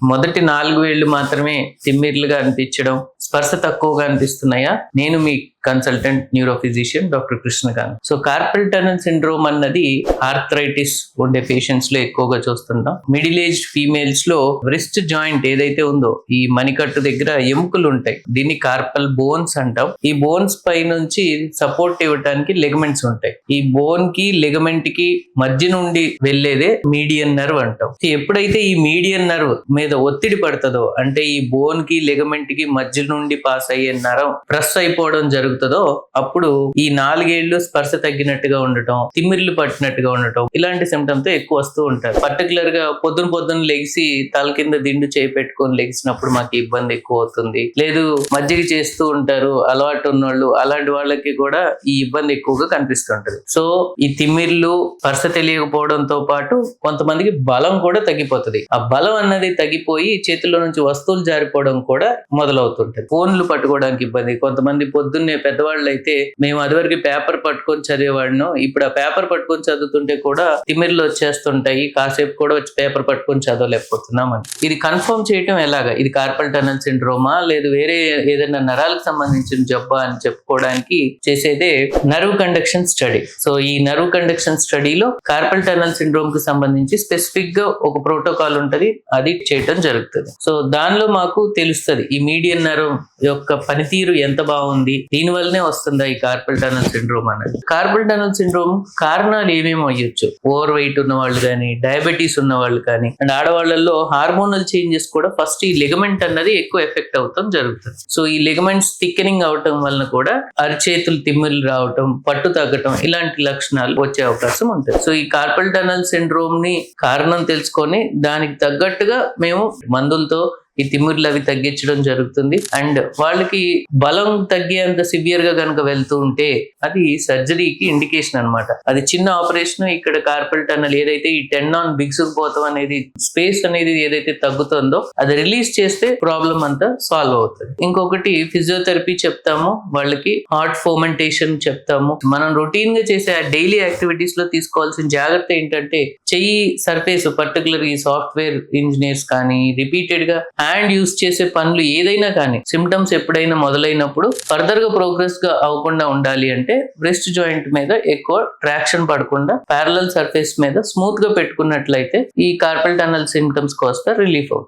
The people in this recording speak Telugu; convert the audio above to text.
మొదటి 4 వేళ్లు మాత్రమే తిమ్మిర్లుగా అనిపించడం, స్పర్శ తక్కువగా అనిపిస్తున్నాయా? నేను మీ consultant neuro physician doctor Krishnakant. So carpal tunnel syndrome అన్నది ఆర్థరైటిస్ ఉండే పేషెంట్స్ లో ఎక్కువగా చూస్తుంటాం. మిడిల్ ఏజ్ ఫీమేల్స్ లో వ్రిస్ట్ జాయింట్ ఏదైతే ఉందో, ఈ మణికట్టు దగ్గర ఎముకలు ఉంటాయి, దీన్ని కార్పల్ బోన్స్ అంటాం. ఈ బోన్స్ పై నుంచి సపోర్ట్ ఇవ్వడానికి లెగమెంట్స్ ఉంటాయి. ఈ బోన్ కి లెగమెంట్ కి మధ్య నుండి వెళ్లేదే మీడియన్ నర్వ్ అంటాం. ఎప్పుడైతే ఈ మీడియన్ నర్వ్ మీద ఒత్తిడి పడుతుందో, అంటే ఈ బోన్ కి లెగమెంట్ కి మధ్య నుండి పాస్ అయ్యే నరం ప్రెస్ అయిపోవడం జరుగుతుందో, అప్పుడు ఈ 4 ఏళ్లు స్పర్శ తగ్గినట్టుగా ఉండటం, తిమ్మిర్లు పట్టినట్టుగా ఉండటం, ఇలాంటి సిమ్టమ్స్ తో ఎక్కువ వస్తూ ఉంటారు. పర్టికులర్ గా పొద్దున లెగిసి తల కింద దిండు చేయి పెట్టుకొని లెగిసినప్పుడు మాకు ఇబ్బంది ఎక్కువ అవుతుంది. లేదు మజ్జిగ చేస్తూ ఉంటారు అలవాటు ఉన్నోళ్ళు, అలాంటి వాళ్ళకి కూడా ఈ ఇబ్బంది ఎక్కువగా కనిపిస్తుంటది. సో ఈ తిమ్మిర్లు, స్పర్శ తెలియకపోవడంతో పాటు కొంతమందికి బలం కూడా తగ్గిపోతుంది. ఆ బలం అన్నది తగ్గిపోయి చేతుల్లో నుంచి వస్తువులు జారిపోవడం కూడా మొదలవుతుంటది. ఫోన్లు పట్టుకోవడానికి ఇబ్బంది. కొంతమంది పొద్దున్నే పెద్దవాళ్ళు అయితే, మేము అదివరకు పేపర్ పట్టుకొని చదివేవాడిను, ఇప్పుడు ఆ పేపర్ పట్టుకొని చదువుతుంటే కూడా తిమ్మిర్లు వచ్చేస్తుంటాయి, కాసేపు కూడా వచ్చి పేపర్ పట్టుకొని చదవలేకపోతున్నాం అని. ఇది కన్ఫర్మ్ చేయటం ఎలాగా? ఇది కార్పల్ టనల్ సిండ్రోమా లేదు వేరే ఏదైనా నరాలకు సంబంధించిన జబ్బా అని చెప్పుకోవడానికి చేసేదే నర్వ్ కండక్షన్ స్టడీ. సో ఈ నర్వ్ కండక్షన్ స్టడీలో కార్పల్ టనల్ సిండ్రోమ్ కి సంబంధించి స్పెసిఫిక్ గా ఒక ప్రోటోకాల్ ఉంటది, అది చేయటం జరుగుతుంది. సో దానిలో మాకు తెలుస్తుంది ఈ మీడియన్ నర్వ్ యొక్క పనితీరు ఎంత బాగుంది, దీని వల్లనే వస్తుందా ఈ కార్పల్ టనల్ సిండ్రోమ్ అనేది. కార్పల్ టనల్ సిండ్రోమ్ కారణాలు ఏమేమి అయ్యొచ్చు? ఓవర్ వెయిట్ ఉన్న వాళ్ళు కానీ, డయాబెటీస్ ఉన్న వాళ్ళు కానీ, అండ్ ఆడవాళ్ళల్లో హార్మోనల్ చేంజెస్ కూడా ఫస్ట్ ఈ లిగమెంట్ అన్నది ఎక్కువ ఎఫెక్ట్ అవటం జరుగుతుంది. సో ఈ లిగమెంట్స్ థిక్కెనింగ్ అవటం వలన కూడా అరిచేతులు తిమ్మిర్లు రావటం, పట్టు తగ్గటం, ఇలాంటి లక్షణాలు వచ్చే అవకాశం ఉంటుంది. సో ఈ కార్పల్ టనల్ సిండ్రోమ్ ని కారణం తెలుసుకొని దానికి తగ్గట్టుగా మేము మందులతో ఈ తిమ్మిర్లు అవి తగ్గించడం జరుగుతుంది. అండ్ వాళ్ళకి బలం తగ్గేంత సివియర్ గా కనుక వెళ్తూ ఉంటే అది సర్జరీకి ఇండికేషన్ అన్నమాట. అది చిన్న ఆపరేషన్. ఇక్కడ కార్పల్ టనల్ ఏదైతే ఈ టెండాన్ బిగుసుకుపోతాం అనేది, స్పేస్ అనేది ఏదైతే తగ్గుతుందో అది రిలీజ్ చేస్తే ప్రాబ్లం అంతా సాల్వ్ అవుతుంది. ఇంకొకటి ఫిజియోథెరపీ చెప్తాము, వాళ్ళకి హార్ట్ ఫోమెంటేషన్ చెప్తాము. మనం రొటీన్ గా చేసే డైలీ యాక్టివిటీస్ లో తీసుకోవాల్సిన జాగ్రత్త ఏంటంటే, చెయ్యి సర్ఫేస్, పర్టికులర్ ఈ సాఫ్ట్వేర్ ఇంజనీర్స్ కానీ రిపీటెడ్ గా హ్యాండ్ యూస్ చేసే పనులు ఏదైనా కానీ సిమ్టమ్స్ ఎప్పుడైనా మొదలైనప్పుడు ఫర్దర్ గా ప్రోగ్రెస్ గా అవ్వకుండా ఉండాలి అంటే బ్రెస్ట్ జాయింట్ మీద ఎక్కువ ట్రాక్షన్ పడకుండా ప్యారలల్ సర్ఫేస్ మీద స్మూత్ గా పెట్టుకున్నట్లయితే ఈ కార్పల్ టనల్ సిమ్టమ్స్ కోస్తా రిలీఫ్ అవుతుంది.